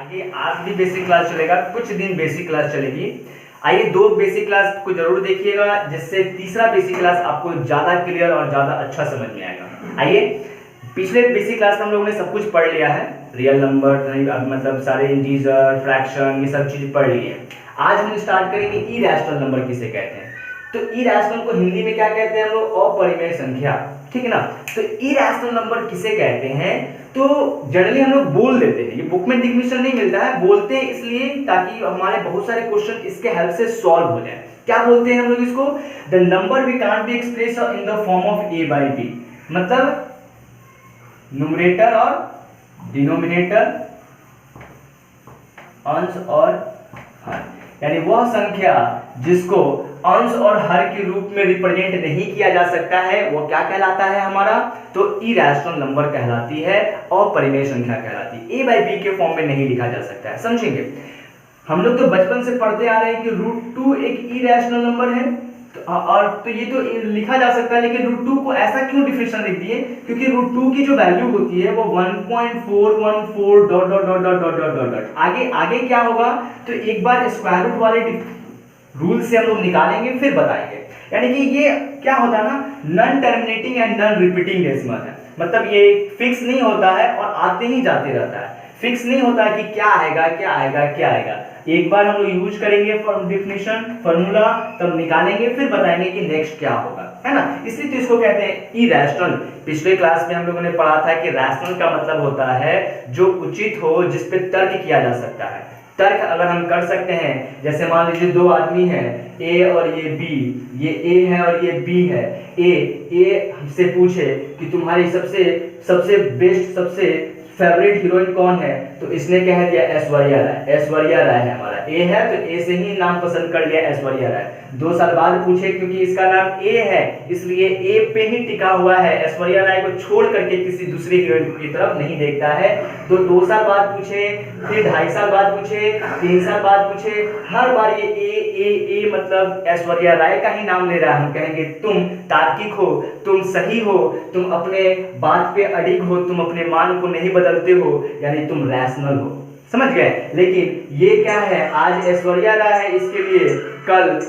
आगे आज भी बेसिक क्लास चलेगा, कुछ दिन बेसिक क्लास चलेगी। आइए 2 बेसिक क्लास को जरूर देखिएगा, जिससे तीसरा बेसिक क्लास आपको ज्यादा क्लियर और ज्यादा अच्छा समझ में आएगा। आइए, पिछले बेसिक क्लास में हम लोगों ने सब कुछ पढ़ लिया है, रियल नंबर मतलब सारे इंटीजर, फ्रैक्शन, ये सब चीज पढ़ ली है। आज हम स्टार्ट करेंगे इरैशनल नंबर किसे कहते हैं। तो इरैशनल को हिंदी में क्या कहते हैं हम लोग? अपरिमेय संख्या, ठीक है ना। तो इरैशनल नंबर किसे कहते हैं? तो जनरली हम लोग बोल देते हैं, ये बुक में डिफिनेशन नहीं मिलता है, बोलते हैं इसलिए ताकि हमारे बहुत सारे क्वेश्चन इसके हेल्प से सॉल्व हो जाए। क्या बोलते हैं हम लोग इसको? The number we can't be express in the form of a by b, मतलब न्यूमरेटर और डिनोमिनेटर, अंश और हर, यानी वह संख्या जिसको अंश और हर के रूप में रिप्रेजेंट नहीं किया जा सकता है, वो क्या कहलाता है हमारा? तो इरैशनल नंबर कहलाती है, अपरिमेय संख्या कहलाती है। a by b के फॉर्म में नहीं लिखा जा सकता है, समझेंगे। हम लोग तो बचपन से पढ़ते आ रहे हैं कि √2 एक इरैशनल नंबर है, तो ये तो लिखा जा सकता है, लेकिन √2 को ऐसा क्यों डिफिनेशन लिख दिए? क्योंकि √2 की जो वैल्यू होती है वो 1.414 dot dot dot dot dot dot dot आगे आगे क्या होगा? तो एक बार स्क्वायर रूट वाले रूल से हम लोग निकालेंगे, फिर बताएंगे। यानी कि ये क्या होता है ना, non terminating and non repeating decimal है, मतलब ये फिक्स नहीं होता है और आते ही जाते रहता है। फिक्स नहीं होता है कि क्या आएगा क्या आएगा क्या आएगा, एक बार हम लोग यूज करेंगे डिफिनेशन फॉर्मूला, तब निकालेंगे, फिर बताएंगे कि नेक्स्ट क्या होगा, है ना। इसलिए तो इसको कहते हैं इरैशनल। पिछले क्लास में हम लोगों ने पढ़ा था कि रैशनल का मतलब होता है जो उचित हो, जिस पे तर्क किया जा सकता है। तर्क अगर हम कर सकते हैं, जैसे मान लीजिए 2 आदमी हैं, ए और ये बी, ये ए है और ये बी है। ए हमसे पूछे कि तुम्हारी सबसे बेस्ट, सबसे फेवरेट हीरोइन कौन है, तो इसने कह दिया ऐश्वर्या राय। ऐश्वर्या राय है हमारा, ए है तो ए से ही नाम पसंद कर लिया ऐश्वर्या राय। 2 साल बाद पूछे, क्योंकि इसका नाम ए है इसलिए ए पे ही टिका हुआ है, ऐश्वर्या राय को छोड़ करके किसी दूसरी हीरोइन की तरफ नहीं देखता है। तो 2 साल बाद पूछे, फिर 2.5 साल बाद पूछे, 3 साल बाद पूछे, हर बार ये ए मतलब ऐश्वर्या राय का ही नाम ले रहा है। हम कहेंगे तुम तार्किक हो, तुम सही हो, तुम अपने बात पे अडिग हो, तुम अपने मान को नहीं बदलते हो, यानी तुम रैशनल हो, समझ गए। लेकिन ये क्या है, आज ऐश्वर्या राय है इसके लिए, कल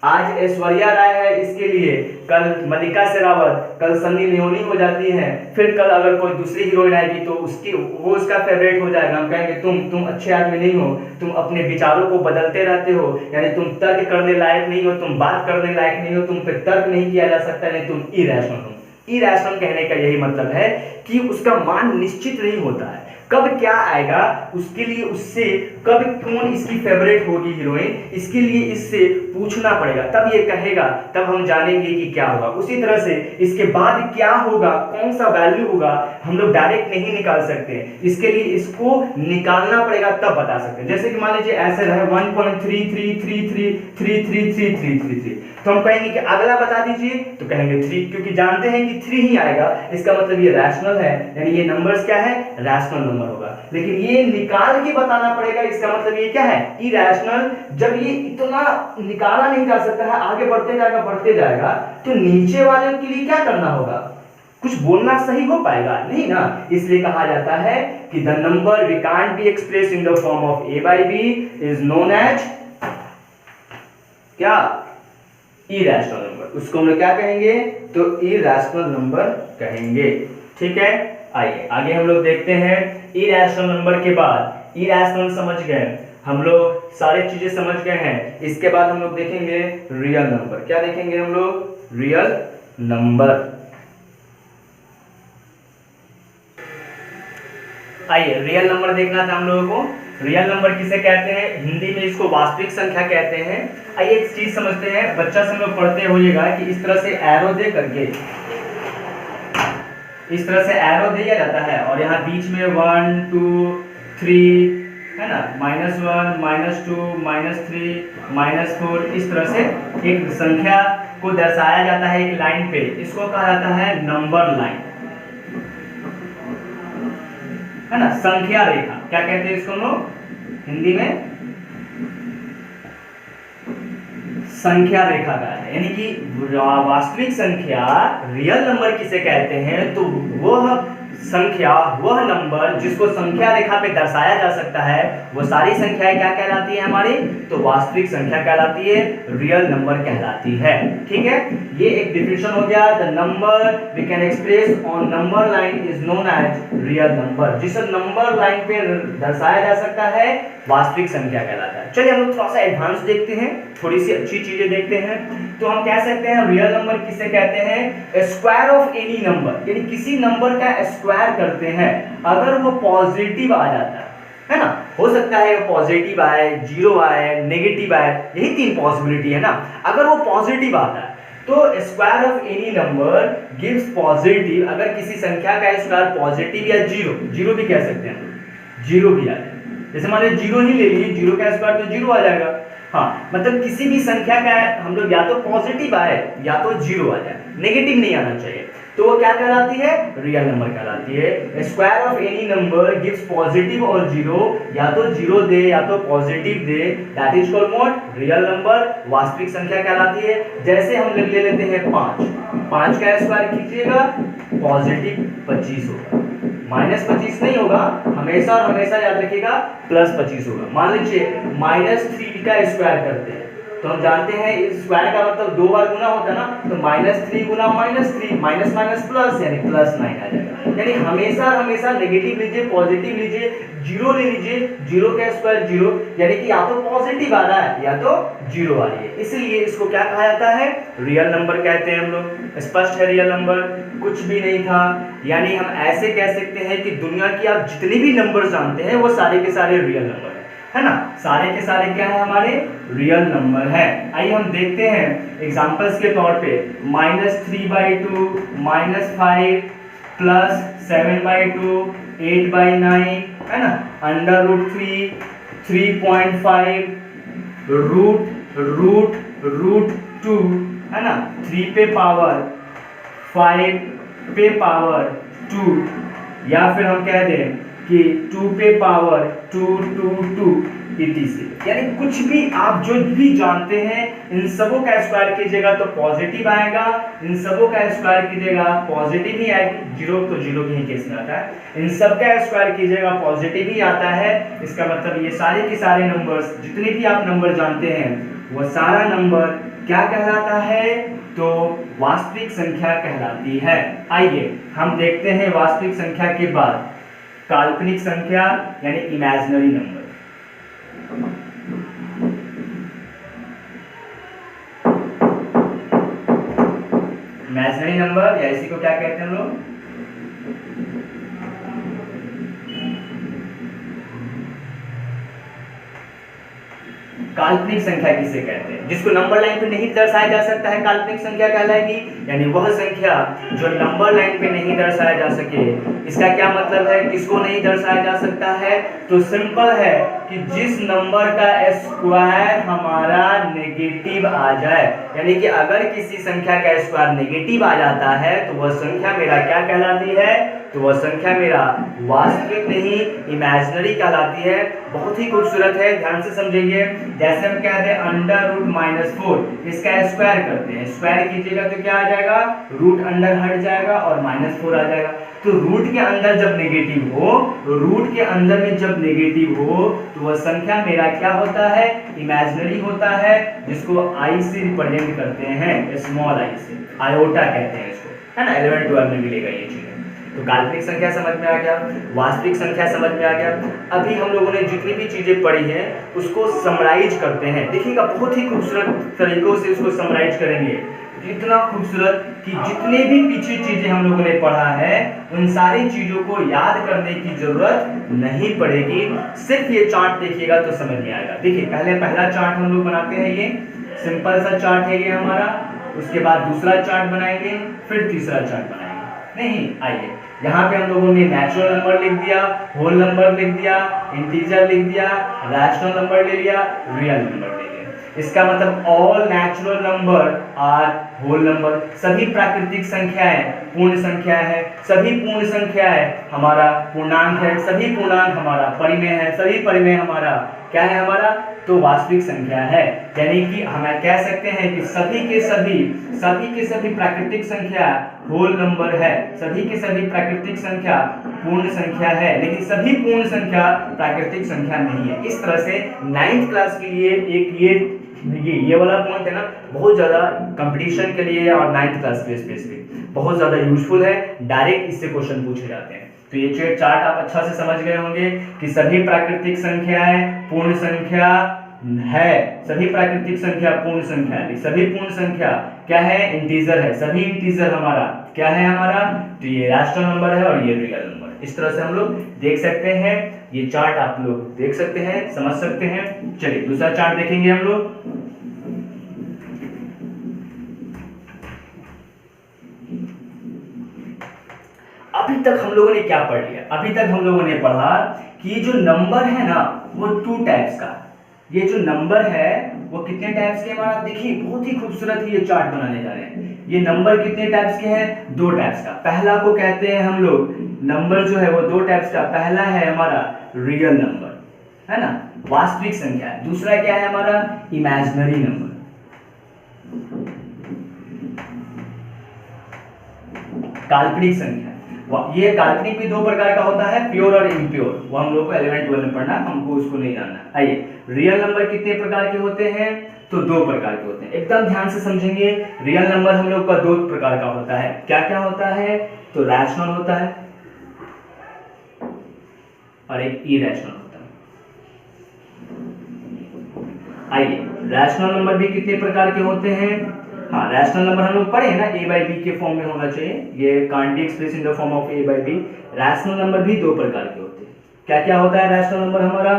आज ऐश्वर्या राय है इसके लिए, कल मल्लिका शेरावत, कल सन्नी लियोनी हो जाती है, फिर कल अगर कोई दूसरी हीरोइन आएगी तो वो उसका फेवरेट हो जाएगा। हम कहेंगे तुम अच्छे आदमी नहीं हो, तुम अपने विचारों को बदलते रहते हो, यानी तुम तर्क करने लायक नहीं हो, तुम बात करने लायक नहीं हो, तुम पे तर्क नहीं किया जा सकता, नहीं तुम इरैशनल हो। इरैशनल कहने का यही मतलब है कि उसका मान निश्चित नहीं होता है, कब क्या आएगा उसके लिए, उससे कब कौन इसकी फेवरेट होगी हीरोइन, इसके लिए इससे पूछना पड़ेगा, तब ये कहेगा, तब हम जानेंगे कि क्या होगा। उसी तरह से इसके बाद क्या होगा, कौन सा वैल्यू होगा, हम लोग डायरेक्ट नहीं निकाल सकते, इसके लिए इसको निकालना पड़ेगा, तब बता सकते हैं। जैसे कि मान लीजिए ऐसे रहे 1.3333333333, तो हम कहेंगे कि अगला बता दीजिए, तो कहेंगे 3, क्योंकि जानते हैं कि 3 ही आएगा, इसका मतलब ये रैशनल है, यानी ये नंबर्स क्या है, रैशनल नंबर होगा। लेकिन ये निकाल के बताना पड़ेगा, इसका मतलब ये क्या है, इरैशनल। जब ये इतना निकाला नहीं जा सकता है, आगे बढ़ते जाएगा, तो नीचे वाले के लिए क्या करना होगा, कुछ बोलना सही हो पाएगा नहीं ना। इसलिए कहा जाता है कि the number we can't be express in the form of a by b is known as क्या, इरैशनल नंबर। उसको हम लोग क्या कहेंगे, तो इरैशनल नंबर कहेंगे, ठीक है। आइए आगे हम लोग देखते हैं। इरैशनल नंबर के बाद, इरैशनल समझ गए हम लोग, सारी चीजें समझ गए हैं। इसके बाद हम लोग देखेंगे रियल नंबर। क्या देखेंगे हम लोग, रियल नंबर। आइए रियल नंबर देखना था हम लोगों को। रियल नंबर किसे कहते हैं, हिंदी में इसको वास्तविक संख्या कहते हैं। आइए एक चीज समझते हैं, बच्चा से हम लोग पढ़ते होइएगा कि इस तरह से एरो दे करके, इस तरह से एरो दिया जाता है और यहाँ बीच में 1 2 3 है ना, -1 -2 -3 -4, इस तरह से एक संख्या को दर्शाया जाता है एक लाइन पे, इसको कहा जाता है नंबर लाइन, है ना, संख्या रेखा। क्या कहते हैं इसको लोग हिंदी में, संख्या रेखा का है। यानी कि वास्तविक संख्या रियल नंबर किसे कहते हैं, तो वह संख्या, वह नंबर जिसको संख्या रेखा पे दर्शाया जा सकता है, वो सारी संख्याएं क्या कहलाती है हमारी? तो वास्तविक संख्या कहलाती है, रियल नंबर कहलाती है। ठीक है, ये एक डिफिनेशन हो गया। The number we can express on number line is known as real number. जिस नंबर लाइन पे दर्शाया जा सकता है वास्तविक संख्या कहलाता है। चलिए हम लोग थोड़ा सा एडवांस देखते हैं, थोड़ी सी अच्छी चीजें देखते हैं। तो हम कह सकते हैं रियल नंबर किसे कहते हैं? स्क्वायर ऑफ एनी नंबर, यानी किसी नंबर का स्क्वायर करते हैं अगर वो पॉजिटिव आ जाता है ना। हो सकता है वो पॉजिटिव आए, जीरो आए, नेगेटिव आए, यही तीन पॉसिबिलिटी है ना। अगर वो पॉजिटिव आता है तो square of any number gives positive. अगर किसी संख्या का स्क्वायर पॉजिटिव या जीरो भी कह सकते हैं, जीरो भी आ जाए, जैसे मान लीजिए जीरो ही ले लीजिए, जीरो का स्क्वायर तो जीरो आ जाएगा। हाँ, मतलब किसी भी संख्या का हम लोग या तो पॉजिटिव आए या तो जीरो आ जाए, नेगेटिव नहीं आना चाहिए, तो वो क्या कहलाती है? रियल नंबर कहलाती है। Square of any number gives positive और जीरो, या तो जीरो दे या तो positive they, that is called what? Real number, वास्तविक संख्या कहलाती है। जैसे हम ले लेते हैं 5 का स्क्वायर कीजिएगा, पॉजिटिव 25 होगा, -25 नहीं होगा, हमेशा और हमेशा याद रखिएगा +25 होगा। मान लीजिए -3 का स्क्वायर करते हैं तो हम जानते हैं स्क्वायर का मतलब 2 बार गुना होता है ना, तो -3 गुना -3, माइनस माइनस प्लस, यानी +9 आ जाएगा। यानी हमेशा हमेशा नेगेटिव लीजिए, पॉजिटिव लीजिए, जीरो ले लीजिए, जीरो का स्क्वायर जीरो, यानी कि या तो पॉजिटिव आ रहा है या तो जीरो आ रही है, इसलिए इसको क्या कहा जाता है? रियल नंबर कहते हैं हम लोग। स्पष्ट है? रियल नंबर कुछ भी नहीं था, यानी हम ऐसे कह सकते हैं कि दुनिया की आप जितने भी नंबर जानते हैं वो सारे के सारे रियल नंबर है ना। सारे के सारे क्या है? हमारे रियल नंबर है। आइए हम देखते हैं एग्जांपल्स के तौर पे, -3/2, -5 +7/2, 8/9 है ना, √3, 3.5, √2 है ना, 3 पे पावर 5 पे पावर 2, या फिर हम कह दें कि 2 पे पावर 2 etc। यानी कुछ भी आप जो भी जानते हैं इन सबों का स्क्वायर कीजिएगा तो पॉजिटिव आएगा, इन सबों का स्क्वायर कीजिएगा पॉजिटिव ही आएगी, जीरो तो जीरो के ही केस में आता है, इन सब का स्क्वायर कीजिएगा पॉजिटिव ही आता है। इसका मतलब ये सारे के सारे नंबर्स, जितने भी आप नंबर जानते हैं वो सारा नंबर क्या कहलाता है? तो वास्तविक संख्या कहलाती है। आइए हम देखते हैं वास्तविक संख्या के बाद काल्पनिक संख्या यानी इमेजिनरी नंबर। इमेजिनरी नंबर या इसी को क्या कहते हैं हम लोग? काल्पनिक संख्या किसे कहते हैं? जिसको नंबर लाइन पे नहीं दर्शाया जा सकता है काल्पनिक संख्या कहलाएगी, यानी वह संख्या जो नंबर लाइन पे नहीं दर्शाया जा सके। इसका क्या मतलब है? किसको नहीं दर्शाया जा सकता है? तो सिंपल है कि जिस नंबर का स्क्वायर हमारा नेगेटिव आ जाए, यानी कि अगर किसी संख्या का स्क्वायर नेगेटिव आ जाता है तो वह संख्या मेरा क्या कहलाती है? तो वह संख्या मेरा वास्तविक नहीं इमेजिनरी कहलाती है। बहुत ही खूबसूरत है, ध्यान से समझिए। जैसे हम कहते हैं √-4, इसका स्क्वायर करते हैं, स्क्वायर कीजिएगा तो क्या आ जाएगा? रूट अंडर हट जाएगा और -4 आ जाएगा। तो रूट के अंदर जब नेगेटिव हो, रूट के अंदर में जब नेगेटिव हो तो वह संख्या मेरा क्या होता है? इमेजिनरी होता है, जिसको आई से रिप्रेजेंट करते हैं, स्मॉल आई से, आयोटा कहते हैं इसको, है ना। 11th 12 में मिलेगा ये चीज। तो काल्पनिक संख्या समझ में आ गया, वास्तविक संख्या समझ में आ गया। अभी हम लोगों ने जितनी भी चीजें पढ़ी हैं उसको समराइज करते हैं। देखिएगा बहुत ही खूबसूरत तरीकों से उसको समराइज करेंगे, इतना खूबसूरत कि जितने भी पीछे चीजें हम लोगों ने पढ़ा है उन सारी चीजों को याद करने की जरूरत नहीं पड़ेगी। सिर्फ ये चार्ट देखिएगा तो समझ में आएगा। देखिए पहला चार्ट हम लोग बनाते हैं, ये सिंपल सा चार्ट है ये हमारा। उसके बाद दूसरा चार्ट बनाएंगे, फिर तीसरा चार्ट बनाएंगे। नहीं, आइए यहाँ पे हम लोगों ने नेचुरल नंबर लिख दिया, होल नंबर लिख दिया, इंटीजर लिख दिया, रैशनल नंबर ले लिया, रियल नंबर ले लिया। इसका मतलब all natural number are whole number. सभी प्राकृतिक संख्याएं पूर्ण संख्या है, सभी पूर्ण संख्याएं हमारा पूर्णांक है, सभी पूर्णांक हमारा परिमेय है, सभी परिमेय हमारा क्या है हमारा, तो वास्तविक संख्या है। यानी कि हम कह सकते हैं कि सभी के सभी प्राकृतिक संख्या होल नंबर है, सभी के सभी प्राकृतिक संख्या पूर्ण संख्या है, लेकिन सभी पूर्ण संख्या प्राकृतिक संख्या नहीं है। इस तरह से 9th क्लास के लिए एक ये वाला पॉइंट है ना, बहुत ज्यादा कंपटीशन के लिए और 9th क्लास के स्पेसिफिक बहुत ज्यादा यूजफुल है। डायरेक्ट इससे क्वेश्चन पूछे जाते हैं। तो ये चार्ट आप अच्छा से समझ गए होंगे कि सभी प्राकृतिक संख्याएं पूर्ण संख्या है, सभी प्राकृतिक संख्या पूर्ण संख्या है, सभी पूर्ण संख्या क्या है, इंटीजर है, सभी इंटीजर हमारा क्या है हमारा, तो ये रैशनल नंबर है और ये रियल नंबर। इस तरह से हम लोग देख सकते हैं, ये चार्ट आप लोग देख सकते हैं, समझ सकते हैं। चलिए दूसरा चार्ट देखेंगे हम लोग। अभी तक हम लोगों ने क्या पढ़ लिया, अभी तक हम लोगों ने पढ़ा कि ये जो नंबर है ना वो 2 टाइप्स का, ये जो नंबर है वो कितने टाइप्स के हमारा, देखिए बहुत ही खूबसूरत ये चार्ट बनाने जा रहे हैं। ये नंबर कितने टाइप्स के हैं, 2 टाइप्स का। पहला को कहते हैं हम लोग नंबर जो है वो 2 टाइप्स का, पहला है हमारा रियल नंबर, है ना, वास्तविक संख्या। दूसरा क्या है हमारा, इमेजिनरी नंबर। काल्पनिक संख्या। ये काल्पनिक भी 2 प्रकार का होता है, प्योर और इम्प्योर। वो हम लोग को 11th 12 में पढ़ना, हमको उसको नहीं जानना। आइए, रियल नंबर कितने प्रकार के होते हैं, तो 2 प्रकार के होते हैं। एकदम ध्यान से समझेंगे। रियल नंबर हम लोग का 2 प्रकार का होता है। क्या क्या होता है, तो रैशनल होता है और एक इरेशनल होता है। आइए, रैशनल नंबर भी कितने प्रकार के होते हैं, हाँ रैशनल नंबर हम लोग पढ़े हैं ना, a by b के फॉर्म में होना चाहिए, ये can't be express in the form of a by b। Rational number भी 2 प्रकार के होते हैं। क्या क्या होता है रैशनल नंबर हमारा,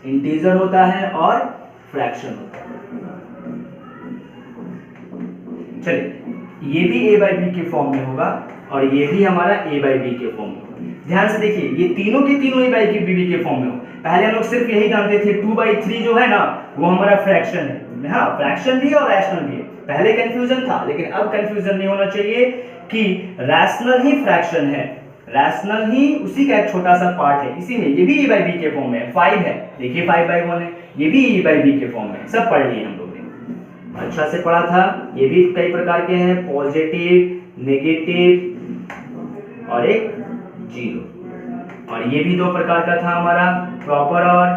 इंटीजर होता है और फ्रैक्शन होता है। चलिए, ये भी a by b के फॉर्म में होगा और ये भी हमारा a by b के फॉर्म में होगा। ध्यान से देखिए, ये तीनों के तीनों a by b के फॉर्म में हो। पहले हम लोग सिर्फ यही जानते थे 2/3 जो है ना वो हमारा फ्रैक्शन है, हाँ फ्रैक्शन भी और रैशनल भी है। पहले कंफ्यूजन था, लेकिन अब कंफ्यूजन नहीं होना चाहिए कि रैशनल ही फ्रैक्शन है, रैशनल ही उसी का एक छोटा सा पार्ट है। इसी में ये भी a by b के फॉर्म में है, 5 है, देखिए 5/1 है, ये भी a by b के फॉर्म में। सब पढ़ लिए हम लोग ने, अच्छा से पढ़ा था। ये भी कई प्रकार के हैं, पॉजिटिव, नेगेटिव और एक जीरो। और ये भी 2 प्रकार का था हमारा, प्रॉपर और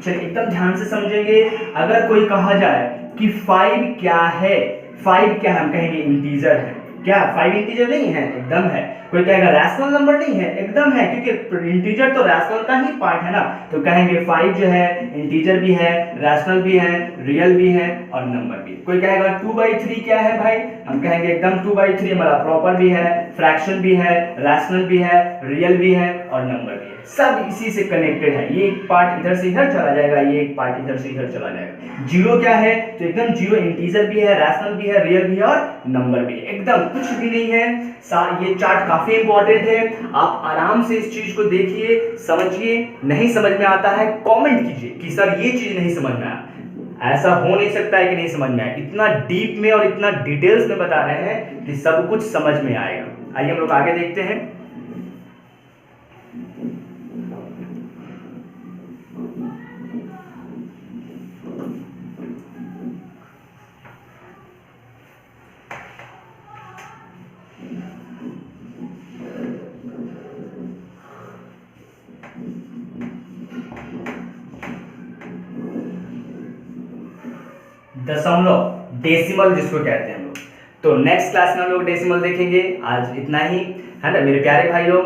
चलिए एकदम ध्यान से समझेंगे। अगर कोई कहा जाए कि 5 क्या है, 5 क्या है, हम कहेंगे इंटीजर है। क्या 5 इंटीजर नहीं है, एकदम है। कोई कहेगा रैशनल नंबर नहीं है, एकदम है, क्योंकि इंटीजर तो रैशनल का ही पार्ट है ना। तो कहेंगे 5 जो है इंटीजर भी है, रैशनल भी है, रियल भी है और नंबर भी। कोई कहेगा 2/3 क्या है भाई, हम कहेंगे एकदम 2/3 हमारा प्रॉपर भी है, फ्रैक्शन भी है, रैशनल भी है, रियल भी है और नंबर भी है। सब इसी से कनेक्टेड है। ये एक पार्ट इधर से इधर चला जाएगा, ये एक पार्ट इधर से इधर चला जाएगा। जीरो क्या है, तो एकदम जीरो इंटीजर भी है, रैशनल भी है, रियल भी है और नंबर भी है, एकदम कुछ भी नहीं है। ये चार्ट काफी इंपॉर्टेंट है, आप आराम से इस चीज को देखिए, समझिए। नहीं समझ में आता है कमेंट कीजिए कि सर ये चीज नहीं समझ में आया। ऐसा हो नहीं सकता है कि नहीं समझ में आया, इतना डीप में और इतना डिटेल्स में बता रहे हैं कि सब कुछ समझ में आएगा। आइए हम लोग आगे देखते हैं। दशमलव, डेसिमल जिसको कहते हैं हम लोग। तो नेक्स्ट क्लास में हम लोग डेसिमल देखेंगे। आज इतना ही है ना मेरे प्यारे भाइयों।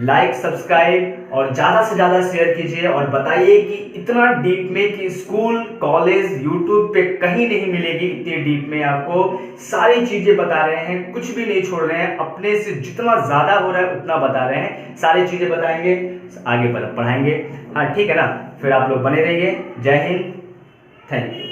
लाइक, सब्सक्राइब और ज्यादा से ज्यादा शेयर कीजिए और बताइए कि इतना डीप में कि स्कूल, कॉलेज, यूट्यूब पे कहीं नहीं मिलेगी इतनी डीप में। आपको सारी चीजें बता रहे हैं, कुछ भी नहीं छोड़ रहे हैं, अपने से जितना ज्यादा हो रहा है उतना बता रहे हैं। सारी चीजें बताएंगे, आगे पढ़ाएंगे। हाँ ठीक है ना, फिर आप लोग बने रहिए। जय हिंद, थैंक यू।